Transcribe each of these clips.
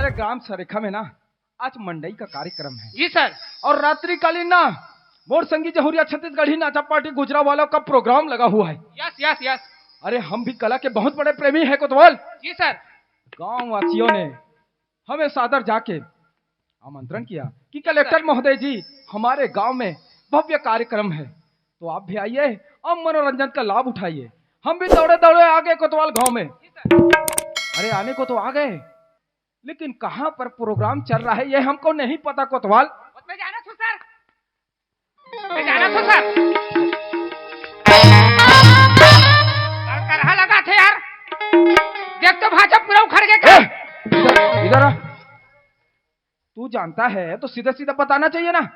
अरे ग्राम सरेखा में ना आज मंडई का कार्यक्रम है जी सर। और रात्रिकालीन ना मोर संगीत जहुरिया छत्तीसगढ़ी नाचा पार्टी गुजरा वालों का प्रोग्राम लगा हुआ है। Yes yes yes. अरे हम भी कला के बहुत बड़े प्रेमी है कोतवाल। जी सर। गांव वासियों ने हमें सादर जाके आमंत्रण किया कि कलेक्टर महोदय जी हमारे गांव में भव्य कार्यक्रम है, तो आप भी आइए और मनोरंजन का लाभ उठाइए। हम भी दौड़े दौड़े आ गए कोतवाल गांव में। अरे आने को तो आ गए, लेकिन कहां पर प्रोग्राम चल रहा है ये हमको नहीं पता कोतवाल। मैं जाना था सर, मैं जाना था सर। और करहा लगा थे यार, देख तो भाजपा पूरा उखड़ गया। इधर आ। तू जानता है तो सीधा सीधा बताना चाहिए ना।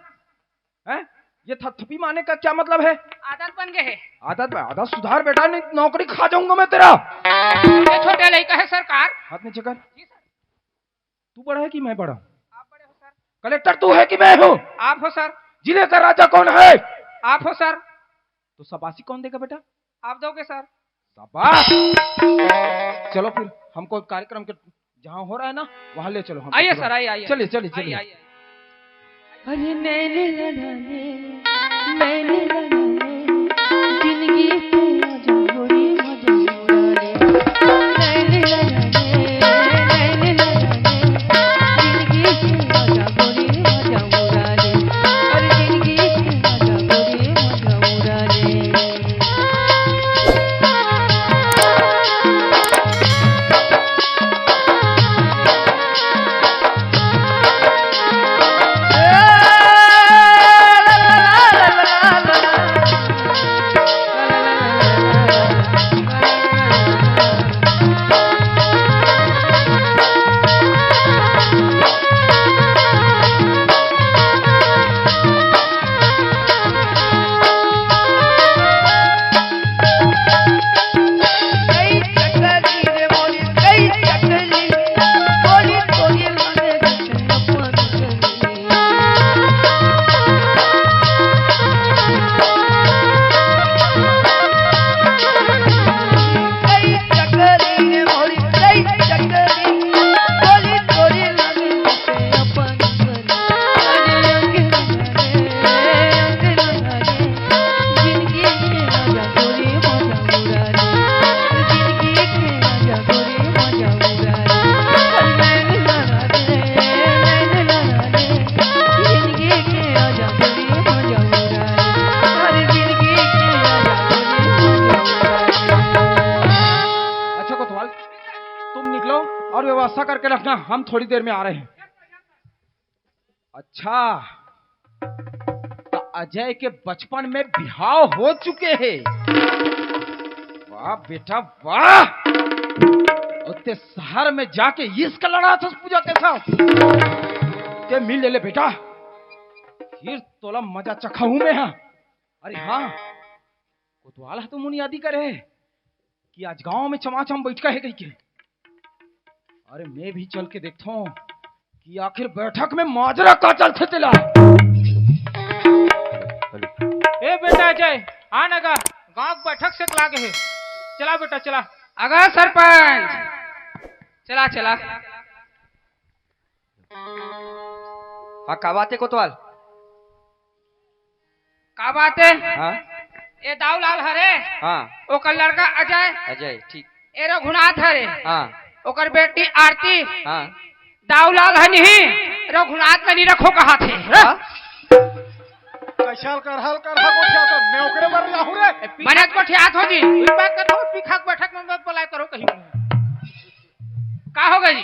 है ये थपथपी मारने का क्या मतलब है? आदत बन गए है। आदत सुधार बेटा, नहीं नौकरी खा जाऊंगा मैं तेरा। छोटे छोटे लड़का है सरकार। हाथ नीचे कर। जी सर। तू बड़ा है कि मैं बड़ा? आप बड़े हो सर। कलेक्टर तू है कि मैं हूँ? आप हो सर। जिले का राजा कौन है? आप हो सर। तो शाबाशी कौन देगा बेटा? आप दोगे सर। शाबाश। चलो फिर हमको कार्यक्रम के जहाँ हो रहा है ना वहाँ ले चलो। हम आइए सर, आइए आइए। चलिए चलिए चलिए। अरे नैने लड़ाने नैने लड़ाने जिंदगी से आजा गोरी मजा उड़ाने। नैने लड़ाने नैने लड़ाने जिंदगी से आजा गोरी मजा उड़ाने। अरे जिंदगी से आजा गोरी मजा उड़ाने। और व्यवस्था करके रखना, हम थोड़ी देर में आ रहे हैं। अच्छा, तो अजय के बचपन में बिहाव हो चुके हैं। वाह बेटा वाह। उत्ते शहर में जाके इसका लड़ा था पूजा के साथ। ते मिल ले बेटा, फिर तोला मजा चखाऊ में है। अरे हाँ, कोतवाल तो मुनि आदि करे कि आज गांव में चमाचम बैठका है कहीं के। अरे मैं भी चल के देखता हूँ कि आखिर बैठक में माजरा का चलते चला। ए बेटा अजय आ नगा, गांव बैठक से लागे है। चला बेटा चला। अगर सरपंच चला चला। हाँ का बात है कोतवाल? का बात है? हाँ ए दाऊलाल हरे। हाँ ओकर लड़का अजय। अजय ठीक। ए रघुनाथ हरे। हाँ ओकर बेटी आरती। हाँ दाऊलाल हनी रघुनाथ नहीं रखो कहा थे। कैसाल कर हल कर हा गोठिया तो मैं ओकरे बर लाहू रे। मनत को ठियात हो जी। इस बात का तो पिखाक बैठक में मत बुलाए करो कहीं। का होगा जी?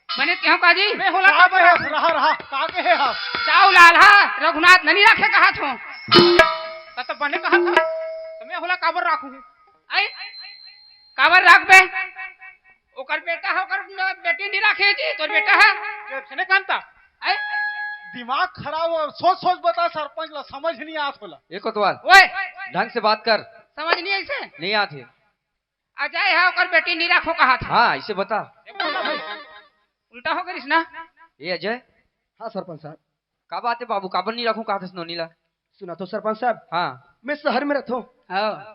मनत क्यों का जी? मैं होला का के है रहा रहा का के है हा दाऊलाल हा रघुनाथ नहीं रखे कहा थो। तो बने कहा था तो मैं होला काबर राखू। आई काबर राख बे। ओकर बेटा है, ओकर बेटी नहीं रखे जी। तोर बेटा है केने कांता आई दिमाग खराब और सोच सोच बता सरपंच ला समझ नहीं आत होला। ये कोतवाल ओए ढंग से बात कर। समझ नहीं ऐसे? नहीं आते। अजय है ओकर बेटी नहीं रखो कहा था। हाँ इसे बता। उल्टा हो गई ना। ये अजय। हाँ सरपंच साहब। का बात है बाबू? काबर नहीं रखूं कहा था नीला? सुना तो सरपंच साहब, हाँ मैं शहर में रहता हूँ,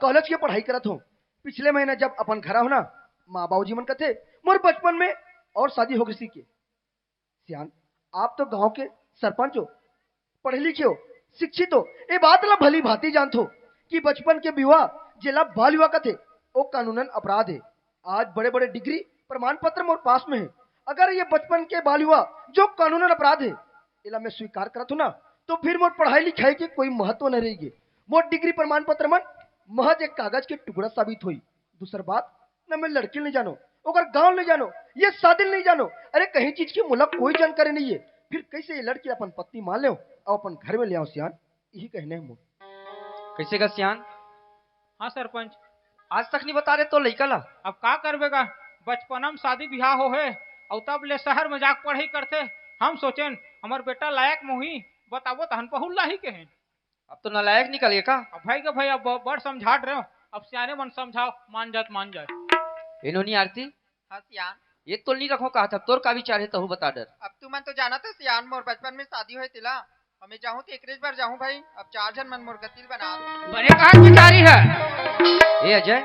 कॉलेज की पढ़ाई करत हूँ। पिछले महीने जब अपन घर हो ना, माँ बाबूजी मन कथे मोर बचपन में और शादी हो गई के, सियान, आप तो गांव के सरपंच हो, पढ़े लिखे हो, शिक्षित हो, ये बात ला भली भांति जानते हो कि बचपन के विवाह जिला बाल विवाह का थे वो कानूनन अपराध है। आज बड़े बड़े डिग्री प्रमाण पत्र मोर पास में है। अगर ये बचपन के बाल विवाह जो कानूनन अपराध है इला मैं स्वीकार करत हूँ ना, तो फिर मोर पढ़ाई लिखाई की कोई महत्व न रहेगी। मोर डिग्री प्रमाण पत्र मन महज एक कागज के टुकड़ा साबित हुई। दूसर बात, न मैं लड़की नहीं जानो, अगर गांव नहीं जानो, ये शादी नहीं जानो, अरे कहीं चीज की मुला कोई जानकारी नहीं है, फिर कैसे ये लड़की अपन पत्नी मान ले और अपन घर में ले आओ सियान, यही कहने हैं। कैसे का सियान? हाँ सरपंच, आज तक नहीं बता रहे तो लड़का ला। अब का करबेगा, बचपन में शादी ब्याह हो है और तब ले शहर में जाके पढ़ाई करते। हम सोचें हमार बेटा लायक मोही बताबो तो हम पहुल्ला ही के हैं। अब तो नालायक निकल का। अब भाई के भाई अब बड़ समझाट रहे हो, अब सियाने मन समझाओ, मान जाए। इन्होंने आरती हाँ सियान, ये तो नहीं रखो कहा था, तोर का विचार है तो बता डर। अब तू मन तो जाना था सियान, मोर बचपन में शादी हुई तिला, हमें जाऊँ तो एक बार जाऊँ भाई। अब 4 जन मन मोर गतिल बना दो। बड़े कहा बिचारी है। ए अजय,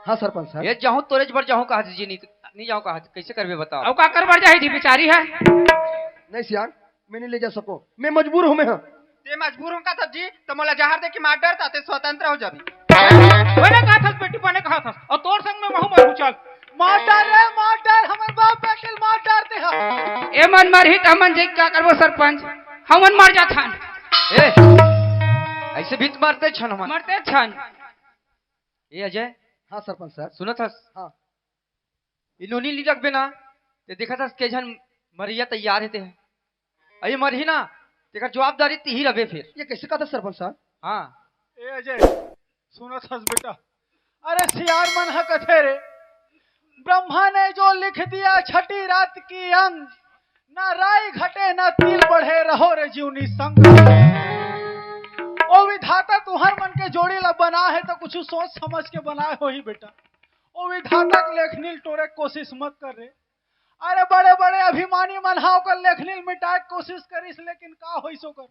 हाँ सरपंच साहब। ये जाऊँ तोरेज बर जाऊँ कहा जी, नहीं जाऊँ कहा, कैसे करबे बताओ। अब का कर बढ़ जाए जी, बिचारी है। नहीं सियान, मैं नहीं ले जा सको, मैं मजबूर हूँ। मैं ते मजबूर हूँ का जी, तो मोला जहर दे के मार डरता ते स्वतंत्र हो जाबी। मैंने कहा था बेटी बने कहा था, और तोर संग में महू मरू चल। मार डाल हमारे बाप बेटे मार डालते हैं। ए मन मारही त मन जे क्या करबो सरपंच, हमन मार जाथन। ए ऐसे भीत मारते छन हम मरते छन। ए अजय, हाँ सरपंच साहब। सुनो था हाँ। इन्होंने ली रख ना, ते देखा था के जन मरिया तैयार है ते अये मरही ना, तेरा जवाबदारी ती ही रहे फिर। ये कैसे कहा था सरपंच साहब? हाँ ए अजय सुनो थस बेटा, अरे सियार मन है कथे रे, ब्रह्मा ने जो लिख दिया छठी रात की अंग, ना राई घटे ना तिल बढ़े, रहो रे जीवनी संग। ओ विधाता तुहर मन के जोड़ी ला बना है तो कुछ सोच समझ के बनाए हो ही बेटा। ओ विधाता के लेखनील टोरे कोशिश मत कर रे। अरे बड़े बड़े अभिमानी मनहाव कर लेखनील मिटाए कोशिश करिस, लेकिन का होई सो कर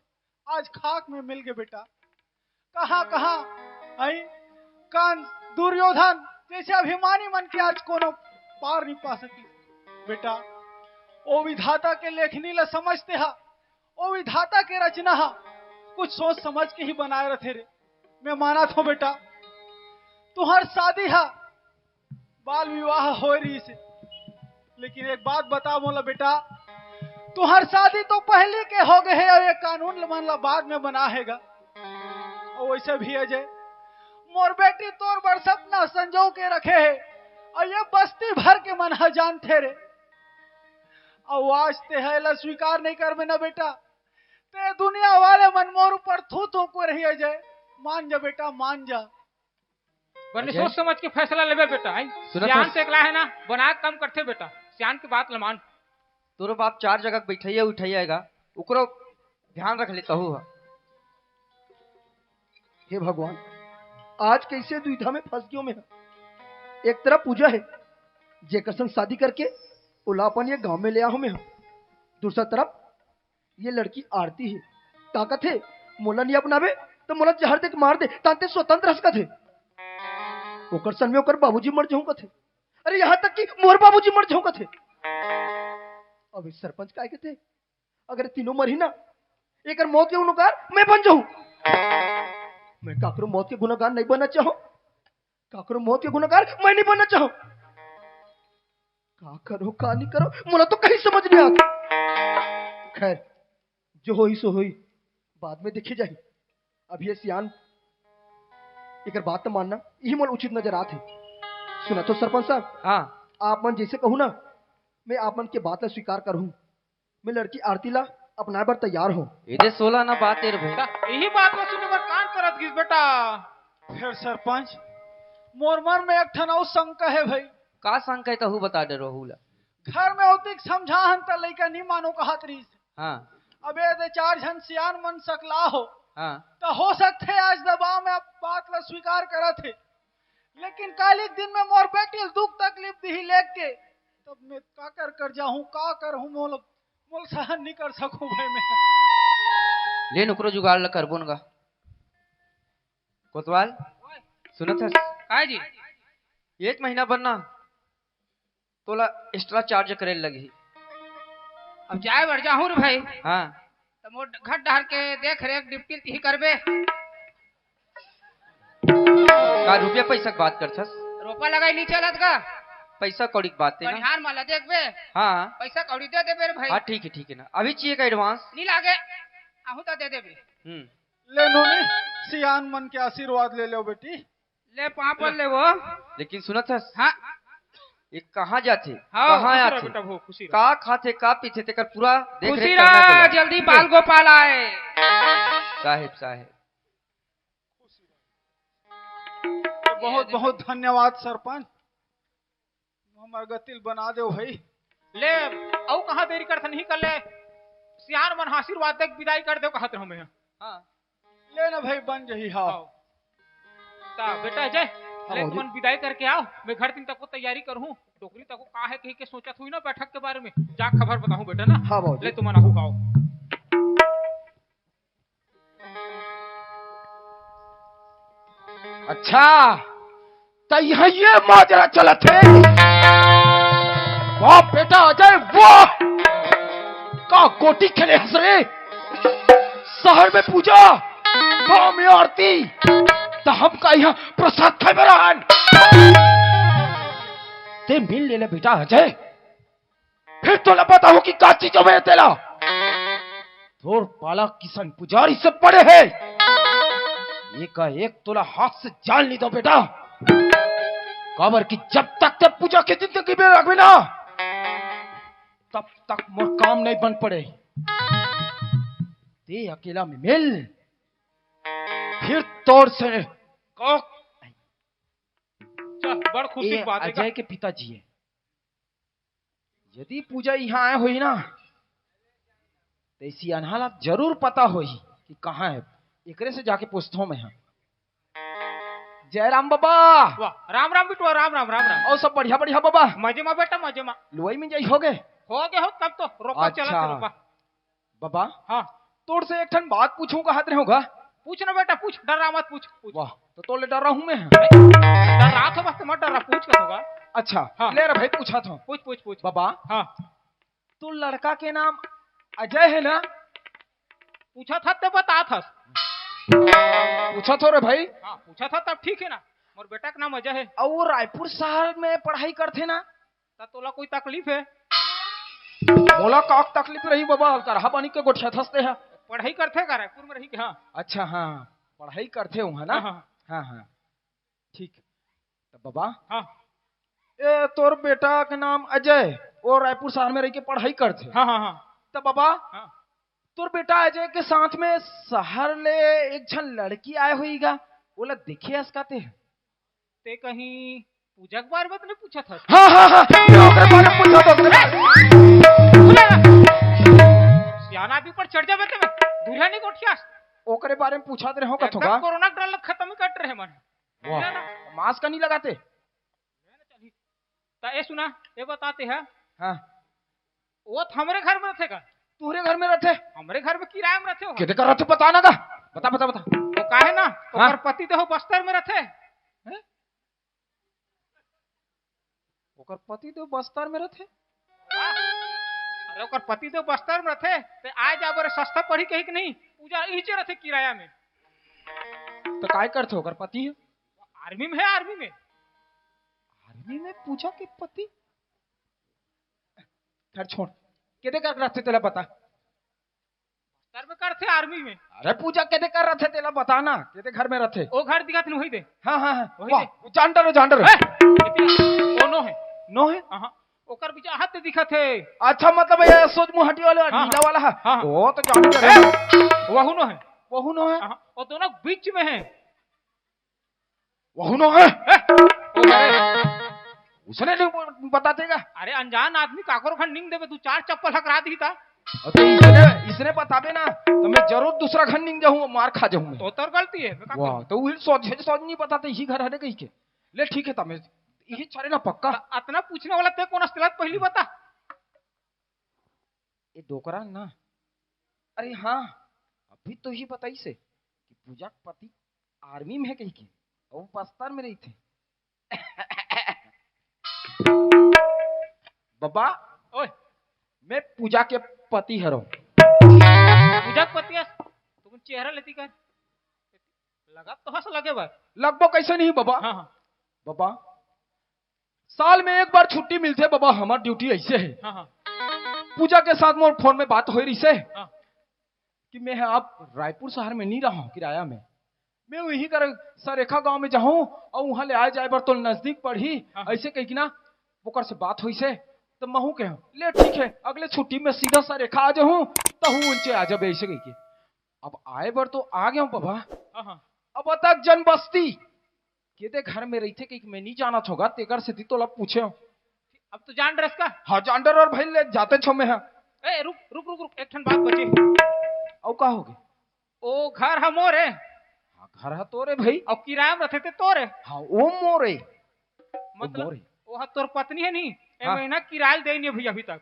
आज खाक में मिल गए बेटा। कहाँ आई कान दुर्योधन जैसे अभिमानी मन के आज कोनो पार नहीं पा सकी बेटा। ओ विधाता के लेखनी ला समझते हा, ओ विधाता के रचना हा, कुछ सोच समझ के ही बनाए रखे रे। मैं माना था बेटा, तुहर शादी हा बाल विवाह हो रही से, लेकिन एक बात बता मोला बेटा, तुहर शादी तो पहले के हो गए है और ये कानून मन ला बाद में बना हैगा। और वैसे भी अजय मोर बेटी तोर बड़ सपना संजो के रखे है, और ये बस्ती भर के मन जानते रे। और आज ते है ला स्वीकार नहीं कर में ना बेटा, ते दुनिया वाले मन मोर ऊपर थू थू को रही अजय। मान जा बेटा मान जा। बने सोच समझ के फैसला लेबे बेटा। आई सियान से एकला है ना, बना कम करते बेटा, सियान की बात ल मान। तोरो बाप 4 जगह बैठैया उठैयागा, ओकरो ध्यान रख लेता हूँ। हे भगवान, आज कैसे दुविधा में फंस गयो मैं। एक तरफ पूजा है, जेकर संग शादी करके उलापन ये गांव में ले आओ मैं। दूसरा तरफ ये लड़की आरती है, ताकत है मोला नहीं अपनावे तो मोला जहर देख मार दे, तांते स्वतंत्र हंस थे। ओकर सन में ओकर बाबूजी मर जाऊं थे। अरे यहाँ तक कि मोर बाबूजी मर जाऊं थे। अब इस सरपंच का कहते, अगर तीनों मर ही ना, एक मौत के गुनहगार मैं बन जाऊं। मैं काकरो मौत के गुनहगार नहीं बनना चाहूं, काकरो मौत के गुनहगार मैं नहीं बनना चाहूं। का करो का नहीं करो मुझे तो कहीं समझ नहीं आता। खैर जो होई सो होई, बाद में देखी जाए। अब ये सियान एक बात तो मानना यही मोल उचित नजर आते। सुना तो सरपंच साहब, हाँ आप मन जैसे कहूँ ना, मैं आप मन के बात ला स्वीकार करूँ। मैं लड़की आरती ला अपना बार तैयार हूँ। इधर 16 ना बात तेरे भाई, यही बात में सुने पर कान परत गिस बेटा। फिर सरपंच मोर मन में एक ठन और शंका है भाई। का संग कहता हूँ बता दे रोहुला। घर में होती समझाहन त लइका नहीं मानो कहा तरी से। हाँ अबे दे 4 जन सियान मन सकला हो, हाँ तो हो सकते आज दबाव में अब बात ला स्वीकार करा थे, लेकिन काली दिन में मोर बेटी दुख तकलीफ दी लेके के, तब मैं का कर जाऊं, का कर हूं मोल सहन नहीं कर सकूं भाई मैं। ले नुकरो जुगाड़ ला करबोन गा। कोतवाल सुनत हस, काय जी 1 महीना बनना तोला एक्स्ट्रा चार्ज करे लगी। अब जाए बर जाहूँ रे भाई हाँ तो मोर घर डहर के देख रेख डिप्टी तिही करबे का रुपया पैसा के बात करछस रोपा लगाई नहीं चलत का पैसा कौड़ी की बात है ना बनिहार माला देखबे हाँ पैसा कौड़ी दे देबे रे भाई हाँ ठीक है ना अभी चाहिए का एडवांस नहीं लागे आहू तो दे देबे ले नोनी सियान मन के आशीर्वाद ले लो बेटी। ले पापड़ ले वो लेकिन सुनत हस हाँ ये कहाँ जाते हाँ, कहाँ आते का खाते का पीते तेकर पूरा देख खुशी रेख करना रहा पड़ेगा। जल्दी बाल गोपाल आए साहेब बहुत बहुत धन्यवाद सरपंच, हमार गतिल बना दो भाई। ले औ कहाँ देरी करत नहीं कर ले सियान मन आशीर्वाद देख विदाई कर दो कहत हमें। हाँ ले ना भाई बन जही हाँ। ता बेटा जय ले हाँ, तुमन विदाई करके आओ, मैं घर दिन तक को तैयारी करूँ। टोकरी तक को का है कही के सोचत हुई ना बैठक के बारे में, जा खबर बताऊं बेटा ना। हाँ बाबूजी। ले तुमन आहू गाओ। अच्छा तो यहाँ ये माजरा चलत है। वाह बेटा अजय वाह, का गोटी खेले हंस रे। शहर में पूजा, गांव में आरती, तो हम का यहाँ प्रसाद खाए बरान। ते मिल ले ले बेटा अजय, फिर तो पता हो कि का चीजों में तेला तोर पाला किसान पुजारी से पड़े है। एक का एक तोला हाथ से जान ली दो बेटा, काबर की जब तक ते पूजा की जिंदगी में रखबे ना तब तक मोर काम नहीं बन पड़े। ते अकेला में मिल, फिर तोर से बड़ खुशी की बात है। अजय के पिताजी है, यदि पूजा यहाँ आए हुई ना तो इसी अनहाला जरूर पता होई कि कहाँ है। एकरे से जाके पूछता हूँ मैं। हाँ जय राम बाबा। वाह राम राम बिटवा, राम राम राम राम। और सब बढ़िया बढ़िया बाबा। मजे में बेटा मजे में। लुई में जाई हो गए हो तब तो रोका अच्छा। चला रोका। बाबा हाँ तोड़ से एक ठन बात पूछूं का हाथ होगा। पूछ ना बेटा पूछ, डरा मत पूछ पूछ। वाह तो तोले डर रहा हूं मैं। डरा तो बस मत डरा, पूछ कर होगा। अच्छा हाँ ले रहा भाई पूछा था। पूछ पूछ पूछ बाबा हाँ तो लड़का के नाम अजय है ना? पूछा था तो बता था। पूछा था रे भाई। हाँ पूछा था तब ठीक है ना। मोर बेटा का नाम अजय है। और वो रायपुर शहर में पढ़ाई करते ना? ता तोला कोई तकलीफ है? मोला का तकलीफ रही बाबा, करहा पानी के गोठिया थसते है। पढ़ाई करते का रायपुर में रही के? हाँ अच्छा हाँ पढ़ाई करते हो ना। हाँ हाँ ठीक। तो बाबा हाँ ए तोर बेटा के नाम अजय और रायपुर शहर में रह के पढ़ाई करते। हाँ हाँ हाँ तो बाबा हाँ तोर बेटा अजय के साथ में शहर ले एक झन लड़की आए हुईगा, बोला देखे असकाते हैं। ते कहीं पूजा के बारे में तो नहीं पूछा था? हाँ ओकरे बारे में पूछा था। सियाना आदमी पर चढ़ जावे ते दूल्हा नहीं कोठिया। ओकरे बारे में पूछा रहे हो का एकदम कोरोना के डर खत्म ही कर रहे मन। वाह मास्क का नहीं लगाते। ता ए सुना ये बताते हैं। हाँ वो तो हमारे घर में थे का? तुम्हारे घर में रहते? हमारे घर में किराए में रहते हो? कितने का रहते बताना का? बता बता बता। वो काहे ना हाँ? ओकर पति तो बस्तर में रहते। ओकर पति तो बस्तर में रहते? अरे ओकर पति तो बस्तर में रहते ते आज आबर सस्ता पड़ी कही कि नहीं पूजा इचे रहते किराया में। तो काय करते ओकर पति है? आर्मी में है। आर्मी में पूजा के पति खैर छोड़। केदे कर रहते तेला बता। बस्तर में करते आर्मी में। अरे पूजा केदे कर रहे थे तेला बताना। केदे घर में रहते? वो घर दिखात नहीं वही दे। हाँ वही वाह दे। जानडर ओ नो है नो है। हाँ ओकर बीच हाथ दिखत है। अच्छा मतलब ये सोच मुहटी वाला हाँ, नीला वाला है। हाँ। वो तो जानडर है। वहु नो है। वहु नो है। हाँ, वो दोनों बीच में है। वहु नो है। वो है। उसने नहीं बतातेगा। अरे अनजान आदमी काकोर खन निंग देवे तू चार चप्पल हकरा दी था। तो इसने बताबे ना तो मैं जरूर दूसरा घर निंग जाऊँ, मार खा जाऊँ मैं। तो तर गलती है। मैं का वाह तो वही सोच नहीं बताते यही घर है कहीं के। ले ठीक है तमें यही चले ना पक्का। करूं? अतना पूछने वाला ते कौन असलत पहली बता। ये डोकरा ना। अरे हाँ अभी तो ही बताई से कि पूजा के पति आर्मी में है कहीं के और बस्तर में रही थे। बाबा ओए मैं पूजा के पति हरो। पूजा पतिया तुम चेहरा लेती कर लगा तो हंस लगे बा। लगभग कैसे नहीं बाबा। हाँ हाँ बाबा साल में एक बार छुट्टी मिलते बाबा, हमार ड्यूटी ऐसे है। हाँ हाँ पूजा के साथ मोर फोन में बात हो रही से हाँ। कि मैं आप रायपुर शहर में नहीं रहा हूँ किराया में, मैं वहीं कर सरेखा गांव में जाऊं और वहां ले आ जाए बार तो नजदीक पड़ी। हाँ। ऐसे कही कि ना ओकर से बात हुई से तो महू के ले ठीक है अगले छुट्टी में सीधा सरेखा आ जाऊं तो हूँ उनसे आ जाबे ऐसे कही के। अब आए बार तो आ गया हूँ बाबा। हाँ हाँ अब तक जन बस्ती के घर में रही थे कि मैं नहीं जाना छोगा तेकर से तो लब पूछे हो। अब तो जान रस का। हाँ जानडर और भाई ले जाते छो में है। ए रुक रुक रुक रुक एक ठन बात बची। औ का हो गए ओ घर हम मोर है हाँ घर है तोरे भाई। और किराया में रखे थे तोर है हाँ वो मोरे मतलब मोरे। वो है तोर पत्नी है नहीं ए हाँ। महीना किराया दे नहीं भैया अभी तक।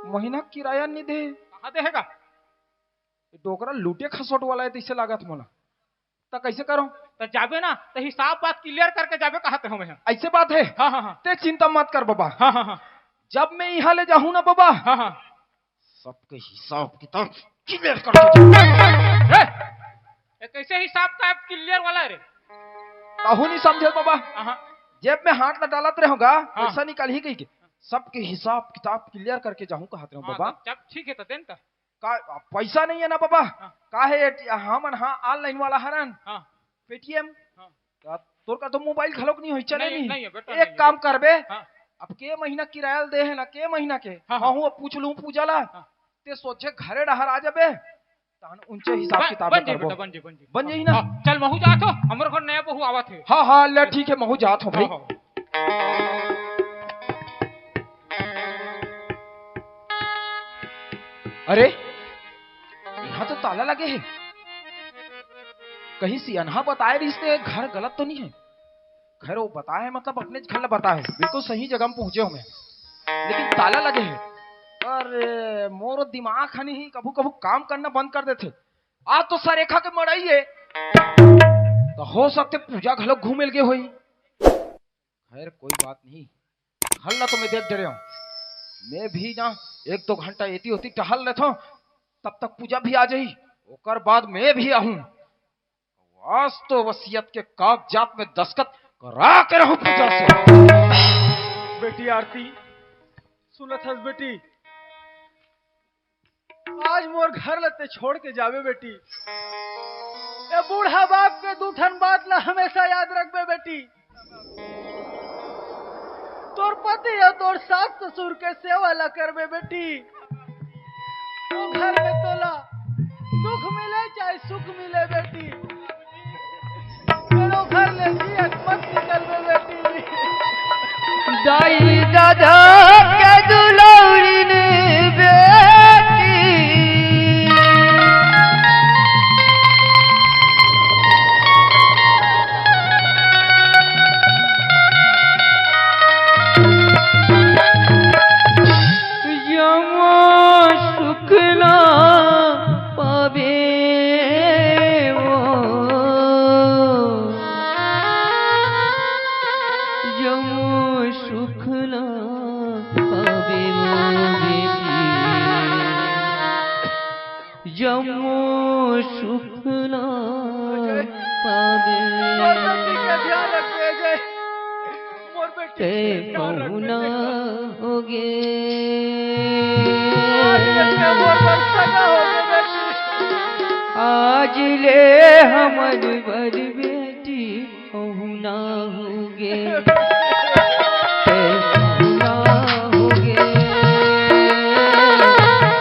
महीना किराया नहीं दे कहाँ देगा डोकरा लूटे खसोट वाला है तो इसे लागत मोला तो कैसे करो। तो जाबे ना तो हिसाब बात क्लियर करके जाबे कहा थे हमें। ऐसे बात है। हाँ हाँ हाँ ते चिंता मत कर बाबा। हाँ हाँ हाँ जब मैं यहाँ ले जाऊँ ना बाबा हाँ हाँ सबके हिसाब किताब क्लियर करके ए, ये कैसे हिसाब का क्लियर वाला है रे। कहूँ नहीं समझे बाबा। हाँ हाँ जेब में हाथ न डालत रहेगा हाँ। ऐसा निकाल ही गई के सबके हिसाब किताब क्लियर करके जाऊँ कहते रहो बाबा। तो जब ठीक है तो देन का का पैसा नहीं है ना बाबा। हाँ। का है हम हाँ ऑनलाइन वाला हरन हाँ पेटीएम हाँ तोर का तो मोबाइल खलोक नहीं हो चले नहीं, नहीं, नहीं है बेटा, एक नहीं है। काम करबे हाँ अब के महीना किराया दे है ना के महीना के हाँ, हाँ हूँ पूछ लूँ पूजा ला हाँ। ते सोचे घरे डहर आ जाबे तान उनसे हिसाब किताब बन जाए करबो। बेटा बन जाए बन जाई ना। हाँ, चल महू जात हो हमरो घर नया बहू आवत है। हाँ हाँ ले ठीक है महू जात हो भाई। हाँ, हाँ। अरे यहाँ तो ताला लगे है कहीं सियानहा बताए रिश्ते घर गलत तो नहीं है। खैर वो बताया है मतलब अपने घर बताया है बिल्कुल सही जगह में पहुंचे हो मैं लेकिन ताला लगे है। अरे मोर दिमाग हनी ही कभू कभू काम करना बंद कर देते। आज तो सरेखा के मड़ाई है तो हो सकते पूजा घलोक घूमेल के होई। खैर कोई बात नहीं हल्ला तो मैं देख डरे हूँ। मैं भी ना 1-2 घंटा एती होती टहल लेता हूँ तब तक पूजा भी आ जाई ओकर बाद मैं भी आऊं वास्तव वसीयत के कागजात में दस्तखत करा के रहूं पूजा से। बेटी आरती सुनत हस बेटी आज मोर घर लते छोड़ के जावे बेटी। ये बूढ़ा बाप के दूठन बात ला हमेशा याद रखबे बेटी। तोर पति या तोर सास ससुर के सेवा ला करबे बेटी। तो घर में तोला दुख मिले चाहे सुख मिले बेटी मेरे घर ले जियत मत निकलबे बेटी। दाई दादा के दुलौरी ने बेटी यमो शुक्ला पावे वो यमो शुक्ला पावे वो बेटी यमो शुक्ला पावे मोर बेटी का ध्यान रखबे जय मोर बेटी ते का ध्यान पहुना रखबे। होगे आज ले हमर बर बेटी पहुना होगे ते पहुना होगे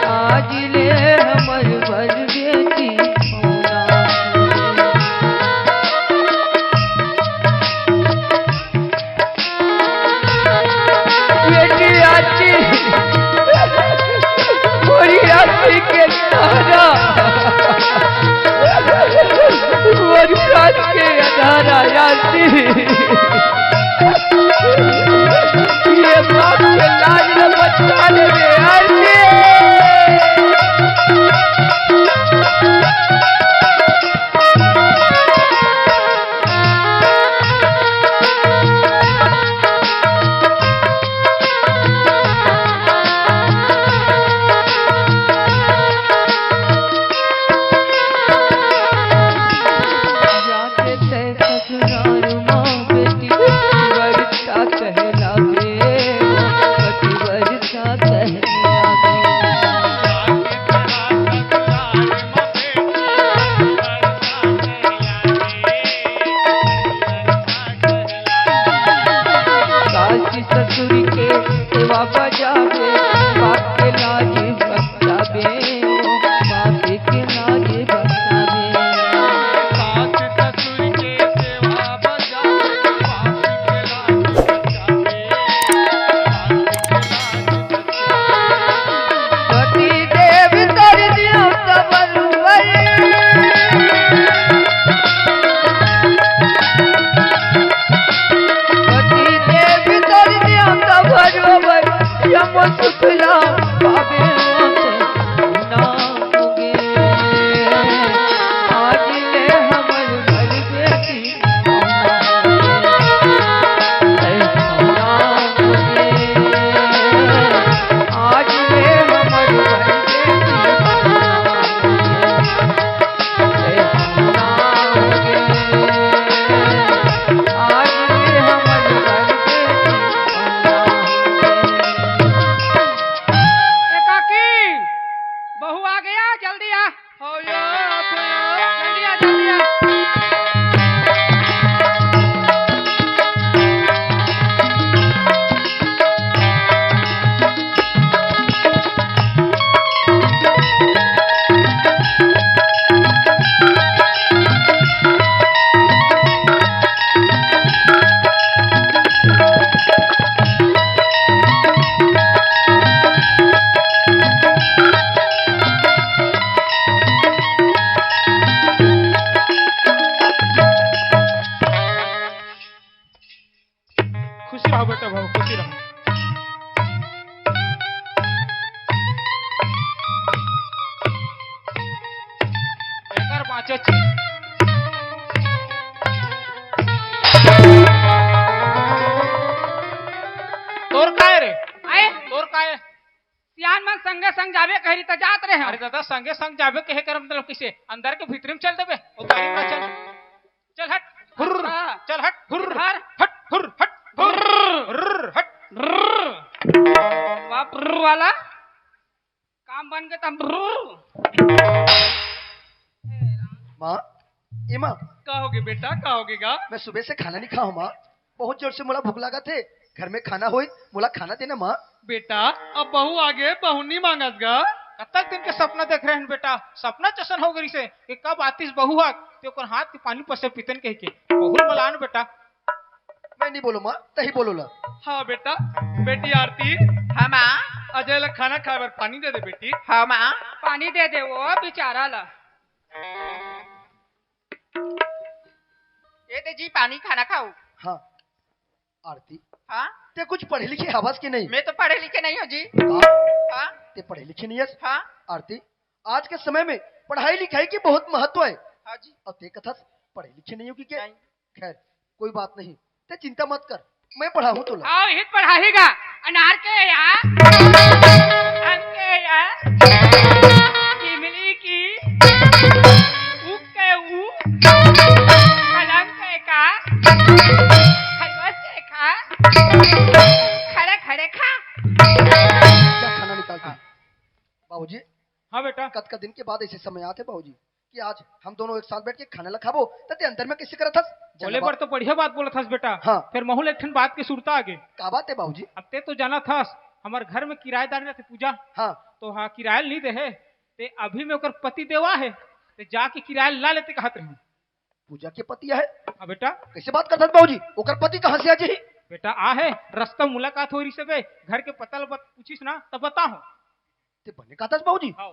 आज ले हमर बर बेटी पहुना होगे बेटी आची पूरी आची के तारा रहो बेटा भाव खुशी रहो। एकर बाँचो चीज तोर काय रे आए तोर काय सियान मन संगे संग जावे कहरी त जात रहे अरे दादा संगे संग जाबे कहे कर मतलब किसे अंदर के भीतर में चल देबे उतारी में चल चल हट हुर्र हाँ। चल हट हुर्र हर हट हुर्र हट हुर्र हट बाप वाला काम बन गए तब माँ ये माँ कहोगे बेटा कहोगे गा मैं सुबह से खाना नहीं खाऊं माँ, बहुत जोर से मोला भूख लगा थे, घर में खाना होई मोला खाना देना माँ। बेटा अब बहू आगे बहू नहीं मांगस गा। कतक दिन के सपना देख रहे हैं बेटा सपना चसन हो गई से कि कब आतिश बहु आ ते ओकर हाथ के पानी पसे पीतन कह के बहुल बलान बेटा मैं नहीं बोलो माँ, तही बोलो ला। हाँ बेटा बेटी आरती हाँ माँ अजय ला खाना खाए बर पानी दे दे बेटी। हाँ माँ पानी दे दे वो बेचारा ला। ये दे जी पानी खाना खाओ। हाँ आरती हाँ ते कुछ पढ़े लिखे आवाज की नहीं? मैं तो पढ़े लिखे नहीं हूँ जी। हाँ हाँ ते पढ़े लिखे नहीं है? हाँ आरती आज के समय में पढ़ाई लिखाई की बहुत महत्व है हाँ जी और ते कथा पढ़े लिखे नहीं होगी क्या? नहीं। खैर कोई बात नहीं, ते चिंता मत कर, मैं पढ़ाऊँ तो ला। आओ हित पढ़ाएगा अनार के या अंग के या इमली की उक के उ कलम के का खरगोश के खा खड़े खड़े खा। क्या खाना निकालते हैं बाबूजी? हाँ बेटा कद का दिन के बाद ऐसे समय आते बाबूजी कि आज हम दोनों एक साथ बैठ के खाना ला खाबो तते अंदर में कैसे करा था? बोले पर तो बढ़िया बात बोला था बेटा हाँ। फिर महूल एक ठन बात के सुरता आगे का बात है बाबूजी? अब ते तो जाना था हमारे घर में किराएदार रहते पूजा हाँ तो हाँ किराया नहीं दे है ते अभी में ओकर पति देवा है ते जाके किराया ला लेते कहत रही पूजा के पति है? हाँ बेटा कैसे बात करता बाबूजी? ओकर पति कहाँ से आ जाही? बेटा आ है रास्ता मुलाकात हो रही से बे घर के पता पूछिस ना तब बताओ। ते बने का था बाबूजी? हाँ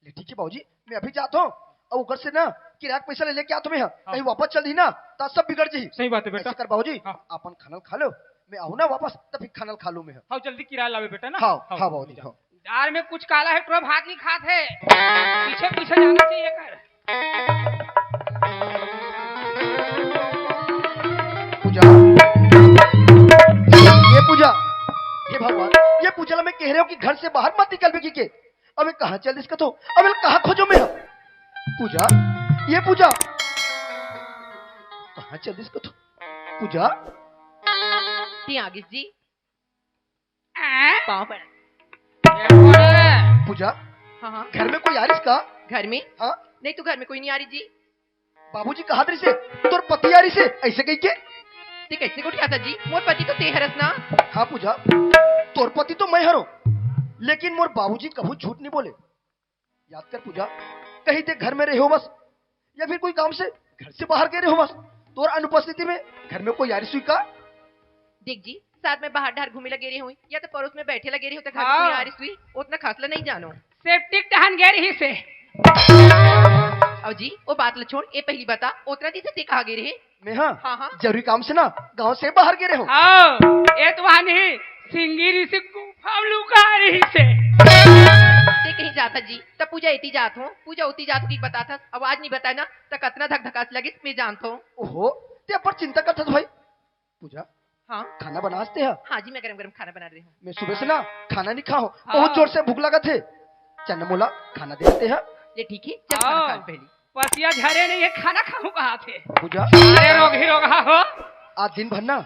ले ठीक है बाबूजी, मैं अभी जाता हूँ और घर से ना किराया पैसा ले लेके आता मैं कहीं वापस चल दी ना तो सब बिगड़ जाही। सही बात है बेटा। ऐसे कर बाबूजी, हाँ। अपन खाना खा लो, मैं आऊँ ना वापस तब फिर खाना खा लूँ मैं। हाँ जल्दी किराया लावे बेटा ना। हाँ हाँ बाबूजी हाँ। दार में कुछ काला है तो भात नहीं खाते पीछे पीछे जाना चाहिए कर। पूजा ये पूजा, हे भगवान ये पूजा ला मैं कह रहा हूँ कि घर से बाहर मत निकल भी के अबे कहाँ चल इसका तो अबे कहाँ खोजो मैं? पूजा ये पूजा कहाँ चल इसका तो? पूजा त्यागिस जी हैं? पाँव पर। ये कौन है? पूजा हाँ हाँ घर में कोई आ रही इसका? घर में हाँ नहीं तो घर में कोई नहीं आ रही जी। बाबूजी कहा रही से तोर पति आ रही से ऐसे कही के? ते कैसे को था जी? मोर पति तो ते हरस ना। हाँ पूजा तोर पति तो मैं हरो लेकिन मोर बाबूजी कभू झूठ नहीं बोले। याद कर पूजा, कहीं ते घर में रहे हो बस या फिर कोई काम से घर से बाहर गए रहे हो बस, तोर अनुपस्थिति में घर में कोई आ रही सुई का? देख जी साथ में बाहर ढार घूमे लगे रही हुई या तो पड़ोस में बैठे लगे रही हो तो घर में हाँ। कोई आ रही हुई उतना खासला नहीं जानो। सेप्टिक टहन गए रही से। और जी वो बात ल छोड़, ये पहली बता उतना दिन से ते कहा गए रहे? मैं हाँ हाँ हाँ जरूरी काम से ना गांव से बाहर गए रहे हो। आओ ये तो वहाँ नहीं सिंगिरी से गुफा लुका रही से। ते कहीं जाता जी तब पूजा इती जात हो, पूजा उती जात की बता था अब आज नहीं बताया ना तो कतना धक धकास लगे मैं जानता हूँ। ओहो ते पर चिंता करता था भाई। पूजा हाँ खाना बनाते हैं? हाँ जी मैं गरम गरम खाना बना रही हूँ। मैं सुबह से ना खाना नहीं खाओ, बहुत जोर से भूख लगा थे। चन्ना मोला खाना देते हैं। ये ठीक है चल खाना खा आओ। पहली। पसिया झरे नहीं है खाना खाऊं कहाँ थे? पूजा अरे रोग ही रोग हो। आज दिन भर ना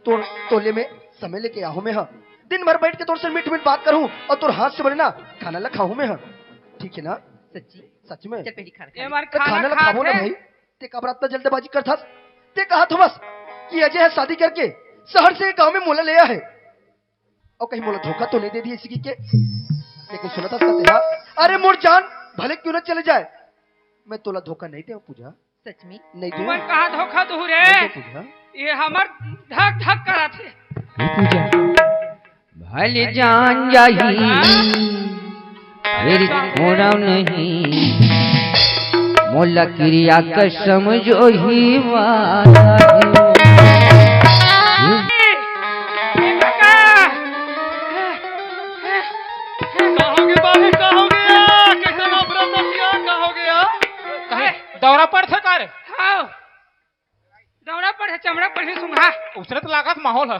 तोले में समय लेके आहू मैं हाँ, दिन भर बैठ के तोर से मीठ मीठ बात करूं और तोर हाथ से बने ना खाना ला खाऊं मैं हाँ, ठीक है ना? सच्ची सच में चल पहली खाना ये खा मार तो खाना खाना ला खाबो ना खाते। भाई। ते कब रात में जल्दबाजी करता ते कहा था बस कि अजय है शादी करके शहर से गांव में मोला ले आया है और कहीं मोला धोखा तो नहीं दे दिया इसी के। लेकिन सुना था कहते हाँ, अरे मोर जान भले क्यों ना चले जाए मैं तोला धोखा नहीं दे पूजा, सच में नहीं दे तुमन कहा धोखा दू रे? पूजा। ये हमर धक धक करा थे। भले जान जाही फिर छोड़ा नहीं मोला क्रिया कसम जो ही वादा है। पड़थे का रे हाँ दौड़ा पड़े चमड़ा पड़े सुंघा उसरे तो लागत माहौल है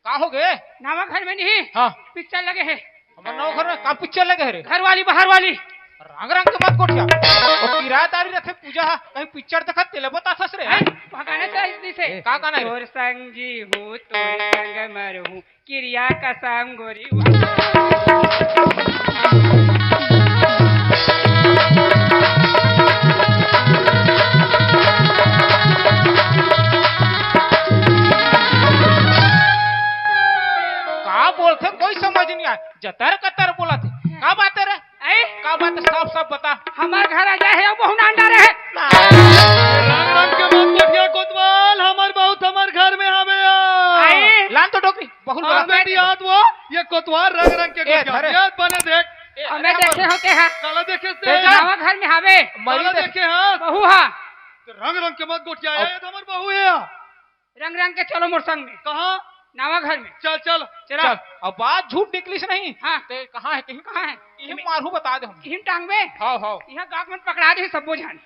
का हो गए नावा घर में नहीं हाँ पिक्चर लगे है हमारे नौ घर में का पिक्चर लगे है रे घर वाली बाहर वाली रंग रंग के मत कोठिया और किराएदारी रखे पूजा कहीं पिक्चर देखत तेले बता थस रे भगाने तो इतनी से का गाना है तोर संगी हूँ तोर संग मरहूँ क्रिया का संग गोरी का बोलते कोई समझ नहीं आया जतर कतर बोला थे का बात है रे का बात है साफ साफ बता हमार घर आ जाए है बहु नांदा रहे रंग रंग के मत कटिया कोतवाल हमार बहुत हमार घर में आवे आई लान तो डोकरी बहुल और बोला बेटी याद वो ये कोतवाल रंग रंग के ए, कोटिया धरे। याद बने देख हमें देखे होते हैं काला देखे ए, जा। नावा घर में हावे मरी काला दे देखे हां बहु हा रंग रंग के मत गोटिया ये तो हमार बहू है रंग रंग के चलो मोर संग में कहां नावा घर में चल चल चला चल अब बात झूठ निकली से नहीं हाँ ते कहां है कहीं कहाँ है ये मारू बता दे हम हिम टांग में हां हां यहाँ गाँव में पकड़ा दे सब जान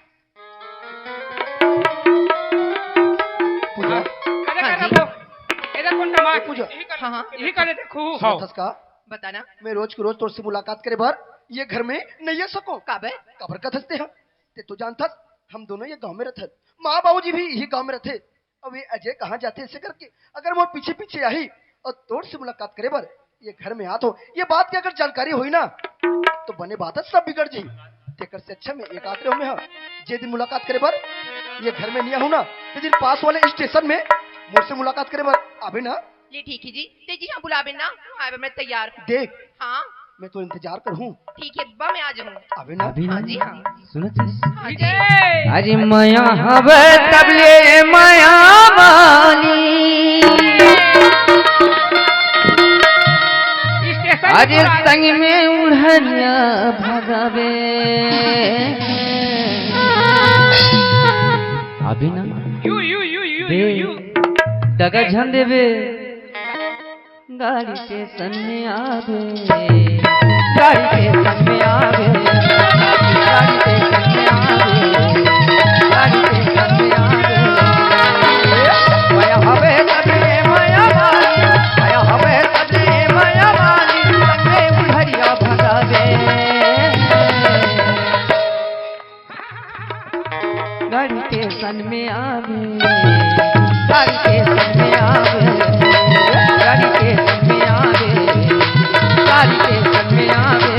पूजा अरे हाँ कर जी। रखो इधर कौन कमा पूजा हाँ हाँ यही करे देखो हाँ। थस का बताना मैं रोज के रोज तुझसे मुलाकात करे भर ये घर में नहीं आ सको काबे कबर का थसते हैं ते तो जानता हम दोनों ये गांव में रहते माँ बाबूजी भी यही गांव में रहते अब ये अजय कहाँ जाते ऐसे करके अगर वो पीछे पीछे आई और तोड़ से मुलाकात करे बर ये घर में आ तो ये बात की अगर जानकारी हुई ना तो बने बात है सब बिगड़ जाई तेकर से अच्छा मैं एक आते में हाँ जे दिन मुलाकात करे बर ये घर में नहीं आहू ना ते दिन पास वाले स्टेशन में मुझसे मुलाकात करे बर अभी ना ये ठीक है जी तेजी हाँ बुलावे ना आवे मैं तैयार हूँ देख हाँ मैं तो इंतजार कर हूँ ठीक है बा मैं आ जाऊँ अभी ना हाँ जी हाँ हाँ जी जय अरे माया हवे तबले माया वाली स्टेशन अरे संग में उड़निया भगावे अभी ना यू यू यू यू यू यू डगा झन देवे गाड़ी स्टेशन में आवे गाड़ी स्टेशन में आवे गाड़ी स्टेशन में आवे गाड़ी स्टेशन में आवे माया हवे तबे माया वाली माया हवे तबे माया वाली संगे उधरिया भगावे गाड़ी स्टेशन में आवे गाड़ी स्टेशन में आवे गाड़ी स्टेशन में आवे गाड़ी स्टेशन में आवे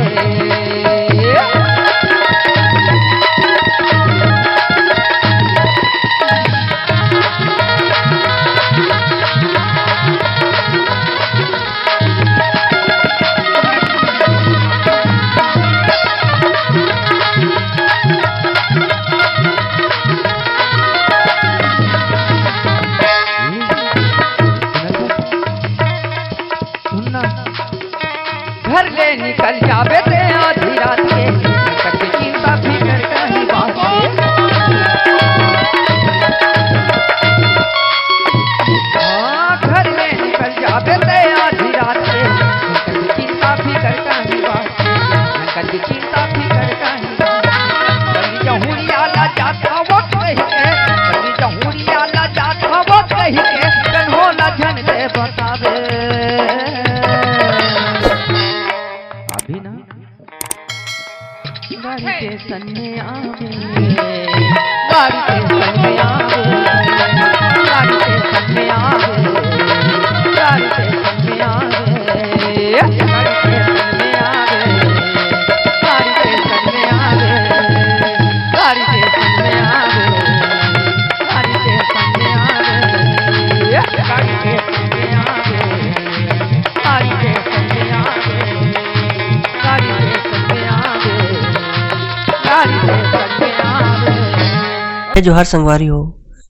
सुनना घर ले निकल जावे ते आधी रात के कभी चिंता फिकर कहीं बात हाँ घर ले निकल जावे ते आधी रात के कभी चिंता फिकर कहीं बात कभी चिंता फिकर कहीं बात कभी जहुरिया ला जाता वो कहीं के कभी जहुरिया ला जाता वो कहीं के कन्हो ला झन दे बतावे अभी ना गाड़ी स्टेशन में आवे गाड़ी स्टेशन में आवे गाड़ी स्टेशन में आवे गाड़ी स्टेशन में आवे गाड़ी स्टेशन में आवे गाड़ी स्टेशन में आवे गाड़ी स्टेशन में आवे गाड़ी स्टेशन में आवे गाड़ी स्टेशन में आवे गाड़ी स्टेशन में आवे गाड़ी स्टेशन में आवे गाड़ी स्टेशन में आवे जोहार संगवारी हो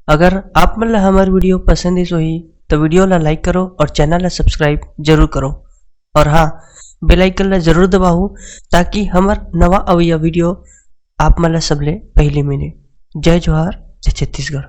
अगर आप मन ला हमार वीडियो पसंद इस होही तो वीडियो ला लाइक करो और चैनल ला सब्सक्राइब जरूर करो और हाँ बेल आइकन ला जरूर दबाओ ताकि हमार नवा अवैया वीडियो आप मन ला सबले पहले मिले। जय जोहार जय छत्तीसगढ़।